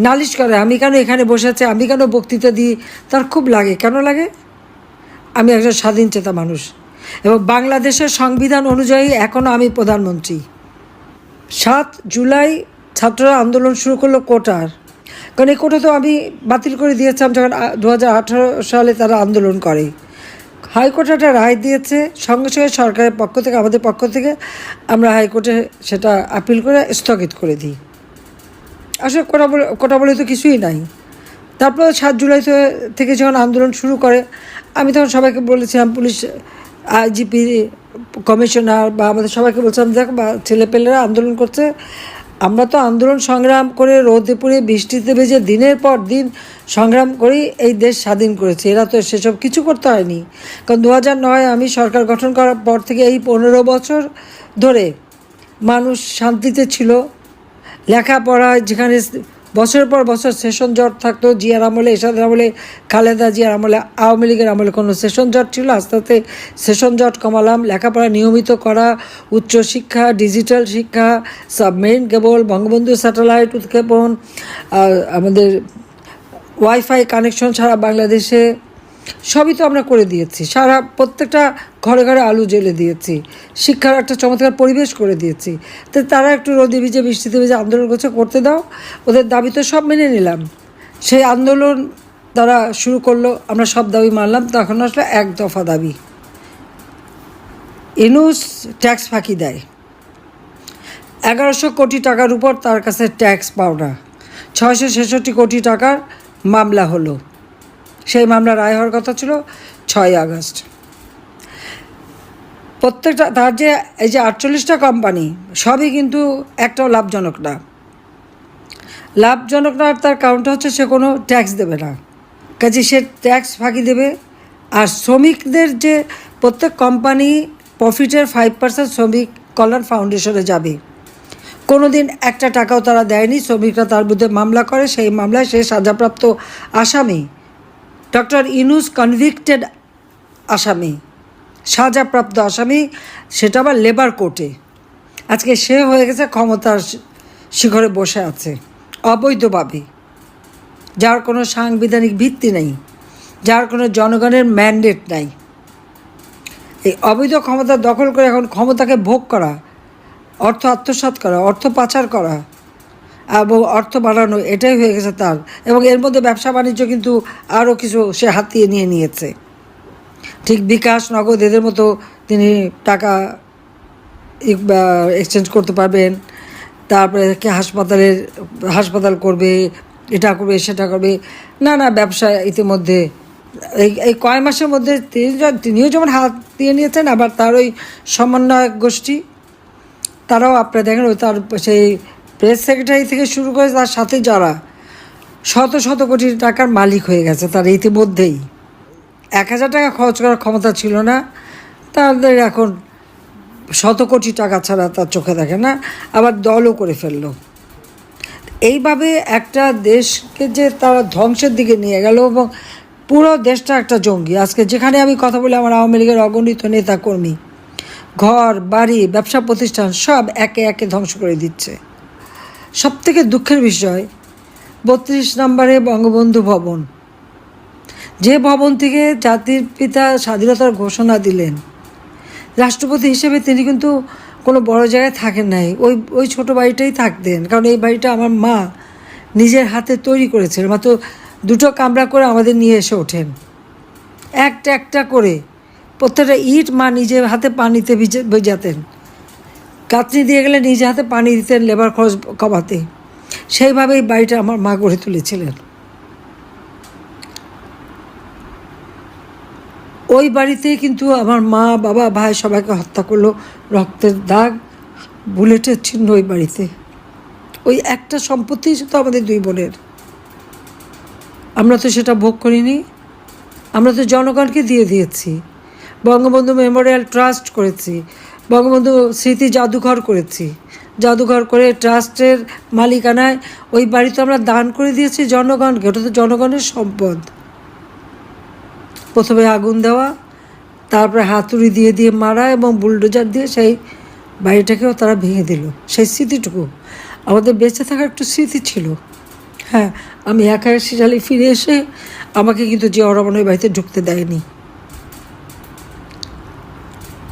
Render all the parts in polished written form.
নালিশ করে, আমি কেন এখানে বসে আছি, আমি কেন বক্তৃতা দিই। তার খুব লাগে। কেন লাগে? আমি একজন স্বাধীন চেতা মানুষ এবং বাংলাদেশের সংবিধান অনুযায়ী এখনও আমি প্রধানমন্ত্রী। 7 জুলাই ছাত্ররা আন্দোলন শুরু করলো কোটার, কারণ এই কোটা তো আমি বাতিল করে দিয়েছিলাম যখন 2018 সালে তারা আন্দোলন করে। হাইকোর্টে একটা রায় দিয়েছে, সঙ্গে সঙ্গে সরকারের পক্ষ থেকে, আমাদের পক্ষ থেকে আমরা হাইকোর্টে সেটা আপিল করে স্থগিত করে দিই। আসলে কোটা বলে তো কিছুই নাই। তারপর 7 জুলাই থেকে যখন আন্দোলন শুরু করে, আমি তখন সবাইকে বলেছিলাম, পুলিশ আইজিপি কমিশনার বা আমাদের সবাইকে বলছিলাম, দেখো ছেলেপেলেরা আন্দোলন করছে, আমরা তো আন্দোলন সংগ্রাম করে রোদে পুড়ে বৃষ্টিতে ভেজে দিনের পর দিন সংগ্রাম করেই এই দেশ স্বাধীন করেছে। এরা তো সেসব কিছু করতে হয়নি। কারণ 2009 আমি সরকার গঠন করার পর থেকে এই 15 বছর ধরে মানুষ শান্তিতে ছিল। লেখাপড়ায় যেখানে বছরের পর বছর সেশন জট থাকতো, জিয়ার আমলে, এরশাদের আমলে, খালেদা জিয়ার আমলে, আওয়ামী লীগের আমলে কোনো সেশন জট ছিল, আস্তে আস্তে সেশন জট কমালাম। লেখাপড়া নিয়মিত করা, উচ্চশিক্ষা, ডিজিটাল শিক্ষা, সাবমেরিন কেবল, বঙ্গবন্ধু স্যাটেলাইট উৎক্ষেপণ, আমাদের ওয়াইফাই কানেকশন সারা বাংলাদেশে, সবই তো আমরা করে দিয়েছি। প্রত্যেকটা ঘরে ঘরে আলু জ্বেলে দিয়েছি, শিক্ষার একটা চমৎকার পরিবেশ করে দিয়েছি। তো তারা একটু রোদে ভিজে বৃষ্টিতে ভিজে আন্দোলন করতে দাও, ওদের দাবি তো সব মেনে নিলাম। সেই আন্দোলন তারা শুরু করলো, আমরা সব দাবি মানলাম। তখন আসলে এক দফা দাবি, ইউনূস ট্যাক্স ফাঁকি দেয়। 1100 কোটি টাকার উপর তার কাছে ট্যাক্স পাওনা, 666 কোটি টাকার মামলা হলো। সেই মামলা রায় হওয়ার কথা ছিল 6 আগস্ট। প্রত্যেকটা তার যে এই যে 48টা কোম্পানি, সবই কিন্তু একটাও লাভজনক না। লাভজনক না তার কারণটা হচ্ছে সে কোনো ট্যাক্স দেবে না, কাজে সে ট্যাক্স ফাঁকি দেবে। আর শ্রমিকদের যে প্রত্যেক কোম্পানি প্রফিটের 5% শ্রমিক কল্যাণ ফাউন্ডেশনে যাবে। কোনো দিন একটা টাকাও তারা দেয়নি। শ্রমিকরা তার বিরুদ্ধে মামলা করে, সেই মামলায় সে সাজাপ্রাপ্ত আসামি। ডক্টর ইউনূস কনভিক্টেড আসামি, সাজাপ্রাপ্ত আসামি, সেটা আবার লেবার কোর্টে। আজকে সে হয়ে গেছে ক্ষমতার শিখরে বসে আছে অবৈধভাবে, যার কোনো সাংবিধানিক ভিত্তি নেই, যার কোনো জনগণের ম্যান্ডেট নাই। এই অবৈধ ক্ষমতা দখল করে এখন ক্ষমতাকে ভোগ করা, অর্থ আত্মসাৎ করা, অর্থ পাচার করা এবং অর্থ বাড়ানো, এটাই হয়ে গেছে তার। এবং এর মধ্যে ব্যবসা বাণিজ্য কিন্তু আরও কিছু সে হাতিয়ে নিয়েছে। ঠিক বিকাশ, নগদ এদের মতো তিনি টাকা এক্সচেঞ্জ করতে পারবেন। তারপরে কি হাসপাতাল করবে, এটা করবে, সেটা করবে, না ব্যবসা ইতিমধ্যে এই কয় মাসের মধ্যে তিনিও যেমন হাত দিয়ে নিয়েছেন, আবার তার ওই সমন্বয়ক গোষ্ঠী তারাও আপনারা দেখেন, ওই তার সেই প্রেস সেক্রেটারি থেকে শুরু করে তার সাথে যারা শত শত কোটি টাকার মালিক হয়ে গেছে তার ইতিমধ্যেই। 1000 টাকা খরচ করার ক্ষমতা ছিল না তাদের, এখন শত কোটি টাকা ছাড়া তার চোখে দেখে না, আবার দলও করে ফেললো। এইভাবে একটা দেশকে যে তারা ধ্বংসের দিকে নিয়ে গেল এবং পুরো দেশটা একটা জঙ্গি। আজকে যেখানে আমি কথা বলি, আমার আওয়ামী লীগের অগণিত নেতা কর্মী ঘর বাড়ি ব্যবসা প্রতিষ্ঠান সব একে একে ধ্বংস করে দিচ্ছে। সবথেকে দুঃখের বিষয়, 32 নম্বরে বঙ্গবন্ধু ভবন, যে ভবন থেকে জাতির পিতা স্বাধীনতার ঘোষণা দিলেন, রাষ্ট্রপতি হিসেবে তিনি কিন্তু কোনো বড় জায়গায় থাকেন নাই, ওই ছোটো বাড়িটাই থাকতেন। কারণ এই বাড়িটা আমার মা নিজের হাতে তৈরি করেছিলেন। মাত্র 2টো কামরা করে আমাদের নিয়ে এসে ওঠেন, একটা একটা করে প্রত্যেকটা ইট মা নিজের হাতে পানিতে ভেজাতেন, কাতনি দিয়ে গেলে নিজে হাতে পানি দিতেন লেবার খরচ কমাতে। সেইভাবেই বাড়িটা আমার মা গড়ে তুলেছিলেন। ওই বাড়িতেই কিন্তু আমার মা, বাবা, ভাই সবাইকে হত্যা করলো, রক্তের দাগ, বুলেটের চিহ্ন ওই বাড়িতে। ওই একটা সম্পত্তি তো আমাদের 2 বোনের, আমরা তো সেটা ভোগ করিনি, আমরা তো জনগণকে দিয়ে দিয়েছি। বঙ্গবন্ধু মেমোরিয়াল ট্রাস্ট করেছি, বঙ্গবন্ধু স্মৃতি জাদুঘর করেছি, জাদুঘর করে ট্রাস্টের মালিকানায় ওই বাড়ি তো আমরা দান করে দিয়েছি জনগণকে। ওটা তো জনগণের সম্পদ। প্রথমে আগুন দেওয়া, তারপরে হাতুড়ি দিয়ে মারা এবং বুলডোজার দিয়ে সেই বাড়িটাকেও তারা ভেঙে দিল। সেই স্মৃতিটুকু আমাদের বেঁচে থাকার একটু স্মৃতি ছিল। হ্যাঁ, আমি একা সিরালি ফিরে এসে আমাকে কিন্তু জিয়াউর রহমানের বাড়িতে ঢুকতে দেয়নি।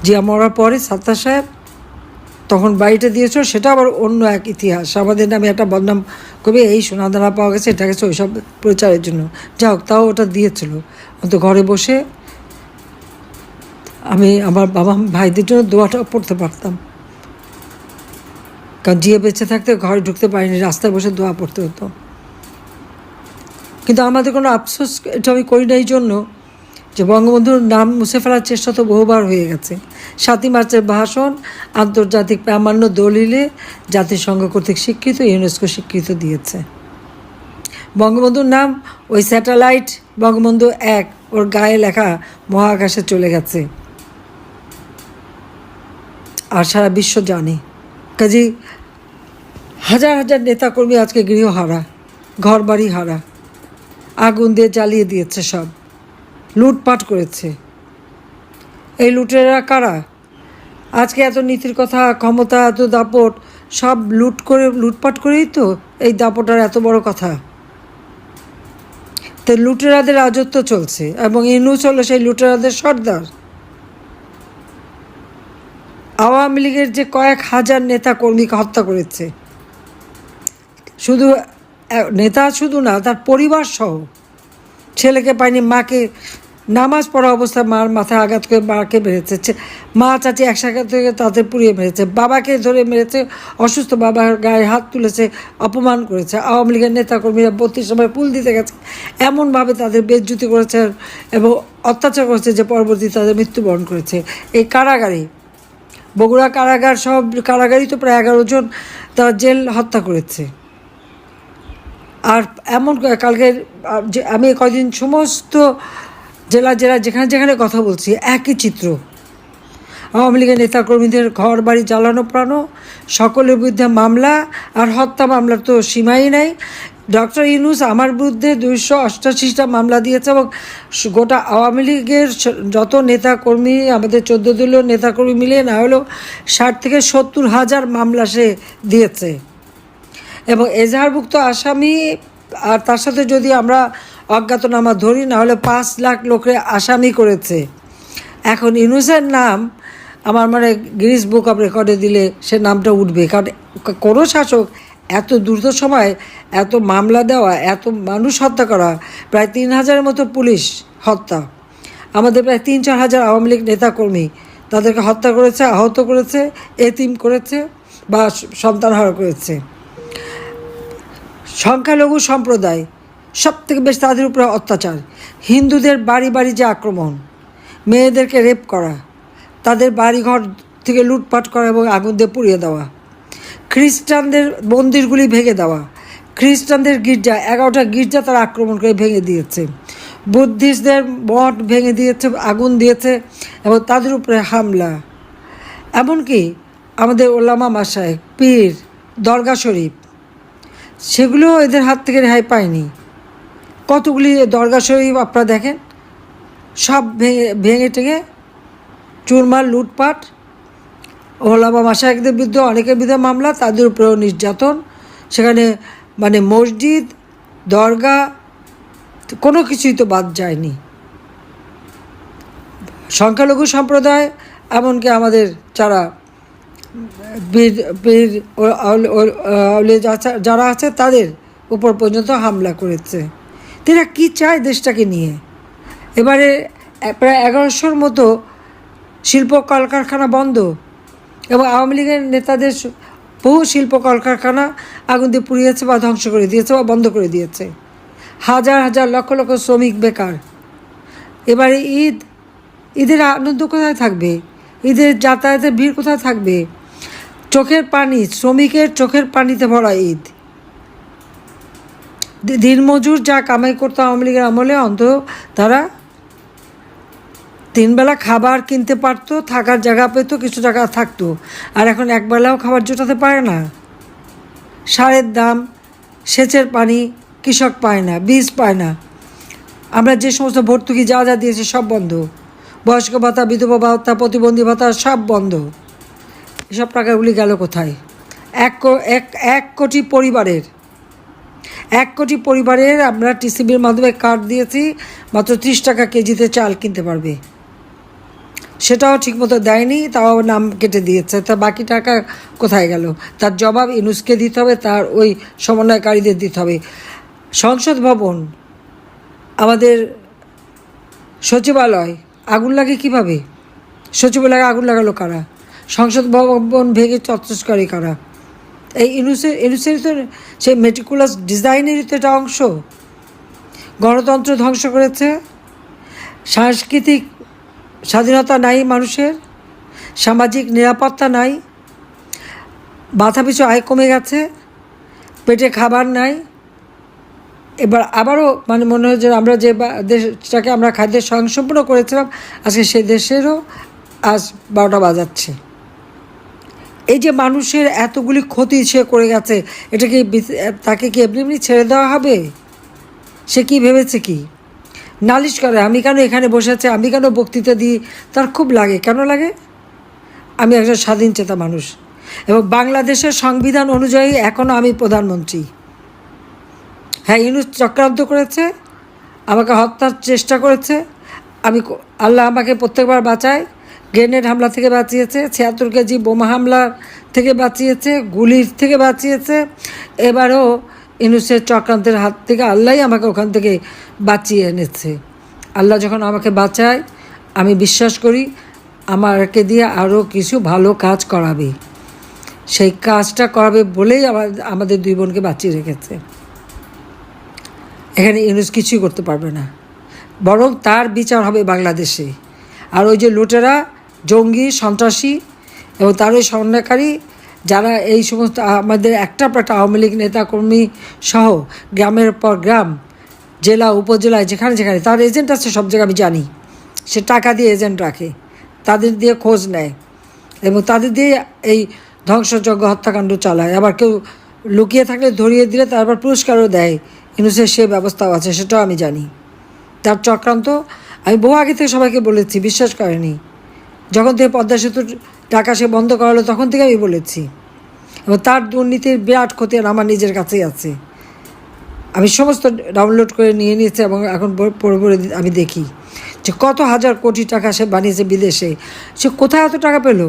জিয়া মরার পরে সাত্তার সাহেব তখন বাড়িটা দিয়েছিল, সেটা আবার অন্য এক ইতিহাস। আমাদের নামে একটা বদনাম করবে, এই সোনাদানা পাওয়া গেছে, এটা গেছে, ওইসব প্রচারের জন্য। যা হোক, তাও ওটা দিয়েছিল। অন্ত ঘরে বসে আমি আমার বাবা ভাইদের জন্য দোয়াটাও পড়তে পারতাম, কারণ জিয়া বেঁচে থাকতে ঘরে ঢুকতে পারিনি, রাস্তায় বসে দোয়া পড়তে হতো। কিন্তু আমাদের কোনো আফসোস এটা আমি করি না এই জন্য যে বঙ্গবন্ধুর নাম মুছে ফেলার চেষ্টা তো বহুবার হয়ে গেছে। ৭ই মার্চের ভাষণ আন্তর্জাতিক প্রামাণ্য দলিলে জাতিসংঘ কর্তৃক স্বীকৃত, ইউনেস্কো স্বীকৃত দিয়েছে। বঙ্গবন্ধুর নাম ওই স্যাটেলাইট বঙ্গবন্ধু ১ ওর গায়ে লেখা মহাকাশে চলে গেছে, আর সারা বিশ্ব জানে। কাজেই হাজার হাজার নেতাকর্মী আজকে গৃহহারা, ঘর বাড়ি হারা, আগুন দিয়ে জ্বালিয়ে দিয়েছে, সব লুটপাট করেছে। এই লুটেরা কারা? আজকে এত নীতির কথা, ক্ষমতা, এত দাপট, সব লুটপাট করেই তো এই দাপটার এত বড় কথা। তো লুটেরাদের রাজত্ব চলছে, এবং ইউনূস হলো সেই লুটেরাদের সর্দার। আওয়ামী লীগের যে কয়েক হাজার নেতা কর্মীকে হত্যা করেছে, শুধু নেতা শুধু না, তার পরিবার সহ। ছেলেকে পায়নি, মাকে নামাজ পড়া অবস্থায় মার মাথায় আঘাত করে মাকে মেরেছে, মা চাচি একসাথে থেকে তাদের পুড়িয়ে মেরেছে, বাবাকে ধরে মেরেছে, অসুস্থ বাবার গায়ে হাত তুলেছে, অপমান করেছে। আওয়ামী লীগের নেতাকর্মীরা ৩২ সময় ফুল দিতে গেছে, এমনভাবে তাদের বেজ্জুতি করেছে এবং অত্যাচার করেছে যে পরবর্তী তাদের মৃত্যুবরণ করেছে। এই কারাগারে, বগুড়া কারাগার, সব কারাগারই তো প্রায় ১১ জন তারা জেল হত্যা করেছে। আর এমন কালকে আমি কদিন সমস্ত জেলা যেখানে যেখানে কথা বলছি, একই চিত্র। আওয়ামী লীগের নেতাকর্মীদের ঘর বাড়ি জ্বালানো প্রাণো, সকলের বিরুদ্ধে মামলা, আর হত্যা মামলার তো সীমাই নাই। ডক্টর ইউনূস আমার বিরুদ্ধে ২৮৮টা মামলা দিয়েছে, এবং গোটা আওয়ামী লীগের যত নেতাকর্মী, আমাদের ১৪ দলীয় নেতাকর্মী মিলিয়ে না হলেও ৬০ থেকে ৭০ হাজার মামলা সে দিয়েছে। এবং এজাহারভুক্ত আসামি, আর তার সাথে যদি আমরা অজ্ঞাতনামা ধরি, না হলে ৫ লাখ লোকের আসামি করেছে। এখন ইউনূসের নাম আমার মানে গিনিস বুক অফ রেকর্ডে দিলে সে নামটা উঠবে, কারণ কোনো শাসক এত দ্রুত সময় এত মামলা দেওয়া, এত মানুষ হত্যা করা, প্রায় ৩,০০০-এর মতো পুলিশ হত্যা, আমাদের প্রায় ৩-৪ হাজার আওয়ামী লীগ নেতাকর্মী তাদেরকে হত্যা করেছে, আহত করেছে, এতিম করেছে বা সন্তানহারা করেছে। সংখ্যালঘু সম্প্রদায় সবথেকে বেশি, তাদের উপরে অত্যাচার। হিন্দুদের বাড়ি বাড়ি যে আক্রমণ, মেয়েদেরকে রেপ করা, তাদের বাড়িঘর থেকে লুটপাট করা এবং আগুন দিয়ে পুড়িয়ে দেওয়া, খ্রিস্টানদের মন্দিরগুলি ভেঙে দেওয়া, খ্রিস্টানদের গির্জা, 11টা গির্জা তারা আক্রমণ করে ভেঙে দিয়েছে, বুদ্ধিস্টদের মঠ ভেঙে দিয়েছে, আগুন দিয়েছে এবং তাদের উপরে হামলা। এমনকি আমাদের ওলামা মাসায়েখ, পীর, দরগা শরীফ, সেগুলো এদের হাত থেকে রেহাই পায়নি। কতগুলি দরগা শরীফ আপনারা দেখেন, সব ভেঙে টেঙে চুরমার, লুটপাট। ওলামা মাশায়েখদের বিরুদ্ধে অনেকের বিরুদ্ধে মামলা, তাদের উপরেও নির্যাতন। সেখানে মানে মসজিদ, দরগা, কোনো কিছুই তো বাদ যায়নি। সংখ্যালঘু সম্প্রদায়, এমনকি আমাদের যারা পীর যারা আছে তাদের উপর পর্যন্ত হামলা করেছে। তারা কী চায় দেশটাকে নিয়ে? এবারে প্রায় ১১০০-র মতো শিল্প কলকারখানা বন্ধ, এবং আওয়ামী লীগের নেতাদের বহু শিল্প কলকারখানা আগুন দিয়ে পুড়িয়েছে বা ধ্বংস করে দিয়েছে বা বন্ধ করে দিয়েছে। হাজার হাজার লক্ষ লক্ষ শ্রমিক বেকার। এবারে ঈদের আনন্দ কোথায় থাকবে? ঈদের যাতায়াতের ভিড় কোথায় থাকবে? চোখের পানি, শ্রমিকের চোখের পানিতে ভরা ঈদ। দিনমজুর যা কামাই করতো আওয়ামী লীগের আমলে, অন্তত তারা 3 বেলা খাবার কিনতে পারতো, থাকার জায়গা পেতো, কিছু টাকা থাকতো। আর এখন একবেলাও খাবার জোটাতে পারে না। সারের দাম, সেচের পানি কৃষক পায় না, বীজ পায় না। আমরা যে সমস্ত ভর্তুকি যা যা দিয়েছি সব বন্ধ। বয়স্ক ভাতা, বিধবা ভাতা, প্রতিবন্ধী ভাতা সব বন্ধ। এসব টাকাগুলি গেল কোথায়? 1 কোটি পরিবারের 1 কোটি পরিবারের আমরা টিসিবির মাধ্যমে কার্ড দিয়েছি, মাত্র 30 টাকা কেজিতে চাল কিনতে পারবে। সেটাও ঠিকমতো দেয়নি, তাও নাম কেটে দিয়েছে। তা বাকি টাকা কোথায় গেল? তার জবাব ইউনূসকে দিতে হবে, তার ওই সমন্বয়কারীদের দিতে হবে। সংসদ ভবন, আমাদের সচিবালয় আগুন লাগে কিভাবে? সচিবালয়ে আগুন লাগালো কারা? সংসদ ভবন ভেঙে তছনছ কারা? এই ইউনূসেরই তো সেই মেটিকুলাস ডিজাইনেরই তো এটা অংশ। গণতন্ত্র ধ্বংস করেছে, সাংস্কৃতিক স্বাধীনতা নাই মানুষের, সামাজিক নিরাপত্তা নাই, মাথাপিছু আয় কমে গেছে, পেটে খাবার নাই। এবার আবারও মনে হয় যে আমরা যে দেশটাকে আমরা খাদ্যের স্বয়ংসম্পূর্ণ করেছিলাম, আজকে সেই দেশেরও আজ 12টা বাজাচ্ছে। এই যে মানুষের এতগুলি ক্ষতি সে করে গেছে, এটা কি তাকে কি এমনি এমনি ছেড়ে দেওয়া হবে? সে কি ভেবেছে কি? নালিশ করে আমি কেন এখানে বসে আছি, আমি কেন বক্তৃতা দিই, তার খুব লাগে। কেন লাগে? আমি একজন স্বাধীনচেতা মানুষ এবং বাংলাদেশের সংবিধান অনুযায়ী এখনও আমি প্রধানমন্ত্রী। হ্যাঁ, ইউনূস চক্রান্ত করেছে, আমাকে হত্যার চেষ্টা করেছে। আল্লাহ আমাকে প্রত্যেকবার বাঁচায়। গ্রেনেড হামলা থেকে বাঁচিয়েছে, 76 কেজি বোমা হামলা থেকে বাঁচিয়েছে, গুলির থেকে বাঁচিয়েছে। এবারও ইউনূসের চক্রান্তের হাত থেকে আল্লাহই আমাকে ওখান থেকে বাঁচিয়ে এনেছে। আল্লাহ যখন আমাকে বাঁচায়, আমি বিশ্বাস করি আমাকে দিয়ে আরও কিছু ভালো কাজ করাবে। সেই কাজটা করাবে বলেই আমাদের 2 বোনকে বাঁচিয়ে রেখেছে। এখানে ইউনূস কিছুই করতে পারবে না, বরং তার বিচার হবে বাংলাদেশে। আর ওই যে লুটেরা, জঙ্গি, সন্ত্রাসী এবং তার ওই সমন্বয়কারী যারা এই সমস্ত আমাদের একটা আওয়ামী লীগ নেতাকর্মী সহ গ্রামের পর গ্রাম, জেলা উপজেলায় যেখানে যেখানে তার এজেন্ট আছে, সব জায়গায় আমি জানি। সে টাকা দিয়ে এজেন্ট রাখে, তাদের দিয়ে খোঁজ নেয় এবং তাদের দিয়ে এই ধ্বংসযজ্ঞ হত্যাকাণ্ড চালায়। আবার কেউ লুকিয়ে থাকলে ধরিয়ে দিলে তারপর পুরস্কারও দেয়। ইউনূসের সে ব্যবস্থাও আছে, সেটাও আমি জানি। তার চক্রান্ত আমি বহু আগে থেকে সবাইকে বলেছি, বিশ্বাস করেনি। যখন থেকে পদ্মা সেতুর টাকা সে বন্ধ করালো, তখন থেকে আমি বলেছি। এবং তার দুর্নীতির বিরাট ক্ষতি আমার নিজের কাছেই আছে। আমি সমস্ত ডাউনলোড করে নিয়ে নিয়েছি এবং এখন পড়ে পড়ে আমি দেখি যে কত হাজার কোটি টাকা সে বানিয়েছে বিদেশে। সে কোথায় এত টাকা পেল?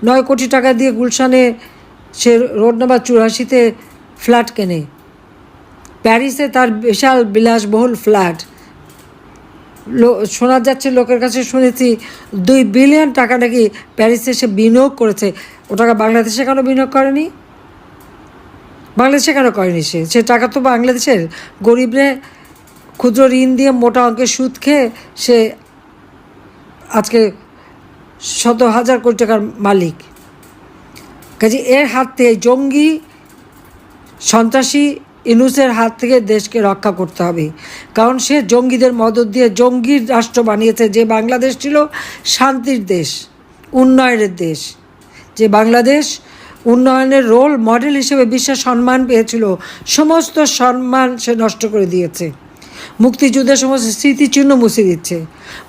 9 কোটি টাকা দিয়ে গুলশানে সে রোড নাম্বার 84-তে ফ্ল্যাট কেনে। প্যারিসে তার বিশাল বিলাসবহুল ফ্ল্যাট। শোনা যাচ্ছে, লোকের কাছে শুনেছি 2 বিলিয়ন টাকা নাকি প্যারিসে সে বিনিয়োগ করেছে। ও টাকা বাংলাদেশে কেন বিনিয়োগ করেনি? বাংলাদেশে কেন করেনি? সে টাকা তো বাংলাদেশের গরিবরে ক্ষুদ্র ঋণ দিয়ে মোটা অঙ্কের সুদ খেয়ে সে আজকে শত হাজার কোটি টাকার মালিক। কাজে এর হাত থেকে, জঙ্গি সন্ত্রাসী ইউনূসের হাত থেকে দেশকে রক্ষা করতে হবে। কারণ সে জঙ্গিদের মদত দিয়ে জঙ্গির রাষ্ট্র বানিয়েছে। যে বাংলাদেশ ছিল শান্তির দেশ, উন্নয়নের দেশ, যে বাংলাদেশ উন্নয়নের রোল মডেল হিসেবে বিশ্বের সম্মান পেয়েছিল, সমস্ত সম্মান সে নষ্ট করে দিয়েছে। মুক্তিযুদ্ধের সমস্ত স্মৃতিচিহ্ন মুছে দিচ্ছে,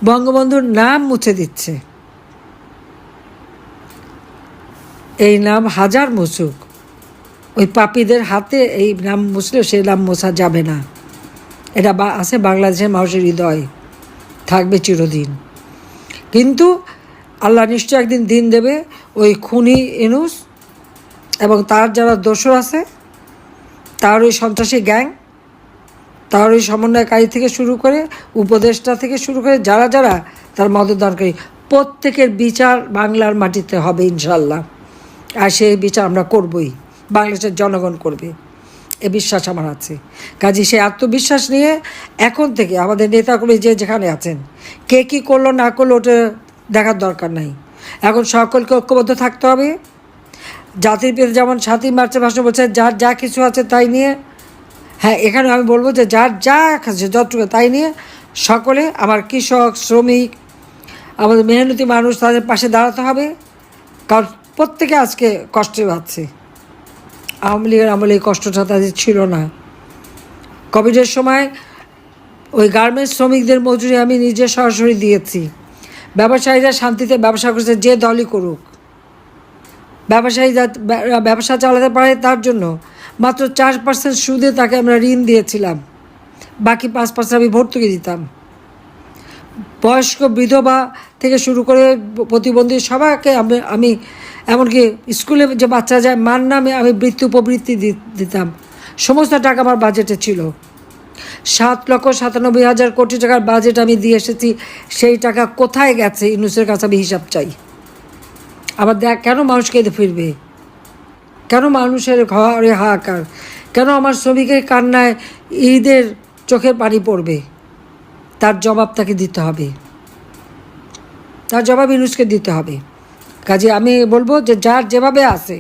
বঙ্গবন্ধুর নাম মুছে দিচ্ছে। এই নাম হাজার মুছুক, ওই পাপীদের হাতে এই নাম মুছলেও সেই নাম মোছা যাবে না। এটা আছে বাংলাদেশের মানুষের হৃদয়, থাকবে চিরদিন। কিন্তু আল্লাহ নিশ্চয় একদিন দিন দেবে ওই খুনি ইউনূস এবং তার যারা দোসর আছে, তার ওই সন্ত্রাসী গ্যাং, তার ওই সমন্বয়কারী থেকে শুরু করে, উপদেষ্টা থেকে শুরু করে যারা যারা তার মদতদানকারী, প্রত্যেকের বিচার বাংলার মাটিতে হবে ইনশাল্লাহ। আর সেই বিচার আমরা করবই, বাংলাদেশের জনগণ করবে, এ বিশ্বাস আমার আছে। কাজে সে আত্মবিশ্বাস নিয়ে এখন থেকে আমাদের নেতাগুলি যে যেখানে আছেন, কে কী করলো না করলো ওটা দেখার দরকার নাই। এখন সকলকে ঐক্যবদ্ধ থাকতে হবে। জাতির পিতা যেমন 7ই মার্চের ভাষণ বলছে, যার যা কিছু আছে তাই নিয়ে, হ্যাঁ এখানে আমি বলবো যে যার যা আছে যতটুকু তাই নিয়ে সকলে, আমার কৃষক, শ্রমিক, আমাদের মেহনতি মানুষ, তাদের পাশে দাঁড়াতে হবে। কারণ প্রত্যেকে আজকে কষ্টে পাচ্ছে। আওয়ামী লীগের আমলে এই কষ্টটা তাদের ছিল না। কোভিডের সময় ওই গার্মেন্টস শ্রমিকদের মজুরি আমি নিজে সরাসরি দিয়েছি। ব্যবসায়ীরা শান্তিতে ব্যবসা করছে, যে দলই করুক, ব্যবসায়ী ব্যবসা চালাতে পারে তার জন্য মাত্র 4% সুদে তাকে আমরা ঋণ দিয়েছিলাম, বাকি 5% আমি ভর্তুকি দিতাম। বয়স্ক বিধবা থেকে শুরু করে প্রতিবন্ধী সবাইকে আমি এমনকি স্কুলে যে বাচ্চা যায় মার নামে আমি বৃত্তি উপবৃত্তি দিতাম। সমস্ত টাকা আমার বাজেটে ছিল। 7,97,000 কোটি টাকার বাজেট আমি দিয়ে এসেছি। সেই টাকা কোথায় গেছে ইউনূসের কাছে আমি হিসাব চাই। আবার দেখ, কেন মানুষ কেঁদে ফিরবে, কেন মানুষের ঘরে হাহাকার, কেন আমার শ্রমিকের কান্নায় ঈদের চোখের পানি পড়বে? তার জবাব তাকে দিতে হবে, তার জবাব ইউনূসকে দিতে হবে। কাজে আমি বলবো যে যার যেভাবে আছে,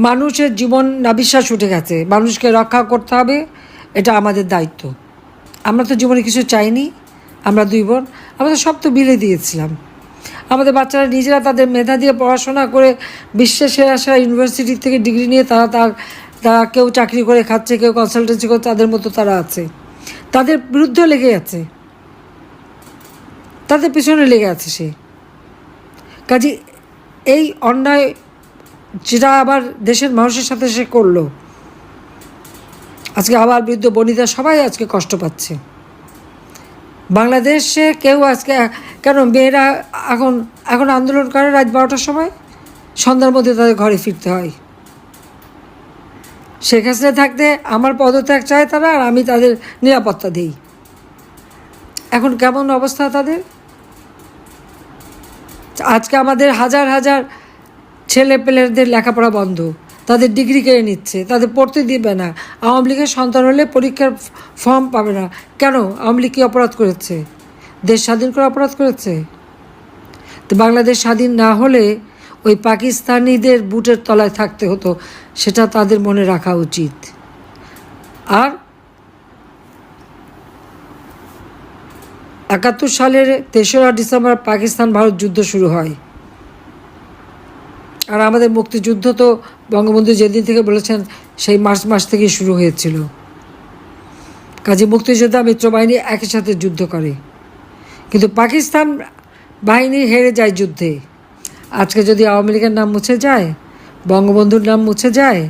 মানুষের জীবন নাবিশ্বাস উঠে গেছে, মানুষকে রক্ষা করতে হবে, এটা আমাদের দায়িত্ব। আমরা তো জীবনে কিছু চাইনি, আমরা 2 বোন, আমরা তো সব তো বিলে দিয়েছিলাম। আমাদের বাচ্চারা নিজেরা তাদের মেধা দিয়ে পড়াশোনা করে বিশ্বের সেরা সেরা ইউনিভার্সিটি থেকে ডিগ্রি নিয়ে তারা কেউ চাকরি করে খাচ্ছে, কেউ কনসালটেন্সি করে, তাদের মতো তারা আছে। তাদের বিরুদ্ধে লেগে আছে, তাদের পিছনে লেগে আছে সে। কাজে এই অন্যায় যেটা আবার দেশের মানুষের সাথে সে করলো, আজকে আবার বৃদ্ধ বনিতা সবাই আজকে কষ্ট পাচ্ছে। বাংলাদেশে কেউ আজকে কেন মেয়েরা এখন আন্দোলন করে রাত 12টার সময়, সন্ধ্যার মধ্যে তাদের ঘরে ফিরতে হয়। শেখ হাসিনা থাকতে আমার পদত্যাগ চায় তারা, আর আমি তাদের নিরাপত্তা দিই। এখন কেমন অবস্থা তাদের? আজকে আমাদের হাজার হাজার ছেলে পেলেদের লেখাপড়া বন্ধ, তাদের ডিগ্রি কেড়ে নিচ্ছে, তাদের পড়তে দিবে না। আওয়ামী লীগের সন্তান হলে পরীক্ষার ফর্ম পাবে না। কেন? আওয়ামী লীগ কী অপরাধ করেছে? দেশ স্বাধীন করে অপরাধ করেছে? তো বাংলাদেশ স্বাধীন না হলে ওই পাকিস্তানিদের বুটের তলায় থাকতে হতো, সেটা তাদের মনে রাখা উচিত। আর 71 সালের 3রা ডিসেম্বর পাকিস্তান ভারত যুদ্ধ শুরু হয়। আর আমাদের মুক্তিযুদ্ধ তো বঙ্গবন্ধু যেদিন থেকে বলেছেন সেই মার্চ মাস থেকেই শুরু হয়েছিল। কাজে মুক্তিযোদ্ধা মিত্রবাহিনী একই সাথে যুদ্ধ করে, কিন্তু পাকিস্তান বাহিনী হেরে যায় যুদ্ধে। আজকে যদি আওয়ামী লীগের নাম মুছে যায়, বঙ্গবন্ধুর নাম মুছে যায়,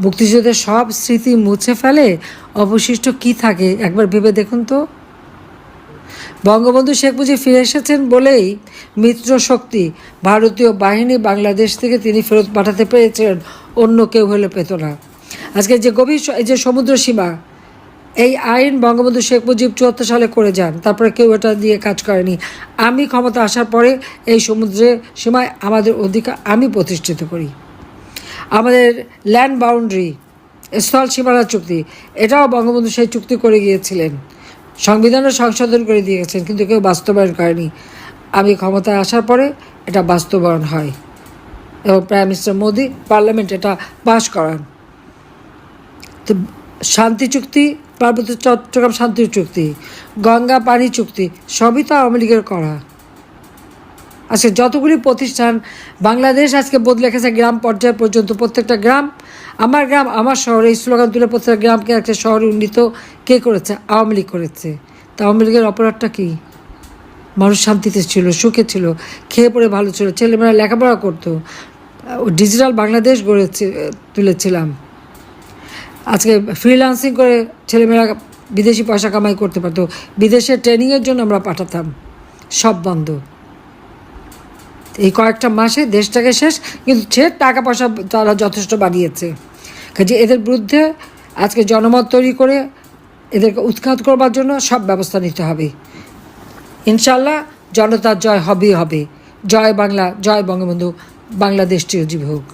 মুক্তিযুদ্ধের সব স্মৃতি মুছে ফেলে, অবশিষ্ট কি থাকে একবার ভেবে দেখুন তো। বঙ্গবন্ধু শেখ মুজিব ফিরে এসেছেন বলেই মিত্র শক্তি ভারতীয় বাহিনী বাংলাদেশ থেকে তিনি ফেরত পাঠাতে পেরেছিলেন, অন্য কেউ হলে পেত না। আজকে যে গভীর যে সমুদ্র সীমা, এই আইন বঙ্গবন্ধু শেখ মুজিব 74 সালে করে যান, তারপরে কেউ এটা দিয়ে কাজ করেনি। আমি ক্ষমতা আসার পরে এই সমুদ্রের সীমায় আমাদের অধিকার আমি প্রতিষ্ঠিত করি। আমাদের ল্যান্ড বাউন্ডারি, স্থল সীমানা চুক্তি, এটাও বঙ্গবন্ধু সেই চুক্তি করে গিয়েছিলেন, সংবিধানও সংশোধন করে দিয়ে গেছেন, কিন্তু কেউ বাস্তবায়ন করেনি। আমি ক্ষমতায় আসার পরে এটা বাস্তবায়ন হয় এবং প্রাইম মিনিস্টার মোদি পার্লামেন্ট এটা পাশ করান। তো শান্তি চুক্তি, পার্বত্য চট্টগ্রাম শান্তি চুক্তি, গঙ্গা পানি চুক্তি, সবই তো আওয়ামী লীগের করা। আজকে যতগুলি প্রতিষ্ঠান বাংলাদেশ আজকে বদলে গেছে গ্রাম পর্যায় পর্যন্ত, প্রত্যেকটা গ্রাম আমার গ্রাম আমার শহর, এই স্লোগান তুলে প্রত্যেকটা গ্রামকে একটা শহরে উন্নীত কে করেছে? আওয়ামী লীগ করেছে। তা আওয়ামী লীগের অপরাধটা কী? মানুষ শান্তিতে ছিল, সুখে ছিল, খেয়ে পড়ে ভালো ছিল, ছেলেমেয়েরা লেখাপড়া করতো, ডিজিটাল বাংলাদেশ গড়ে তুলেছিলাম। আজকে ফ্রিল্যান্সিং করে ছেলেমেয়েরা বিদেশি পয়সা কামাই করতে পারতো, বিদেশে ট্রেনিংয়ের জন্য আমরা পাঠাতাম, সব বন্ধ। এই কয়েকটা মাসে দেশটাকে শেষ, কিন্তু সে টাকা পয়সা তারা যথেষ্ট বাড়িয়েছে। কাজে এদের বিরুদ্ধে আজকে জনমত তৈরি করে এদেরকে উৎখাত করবার জন্য সব ব্যবস্থা নিতে হবে। ইনশাল্লাহ জনতার জয় হবেই হবে। জয় বাংলা, জয় বঙ্গবন্ধু, বাংলাদেশ চিরজীবী হোক।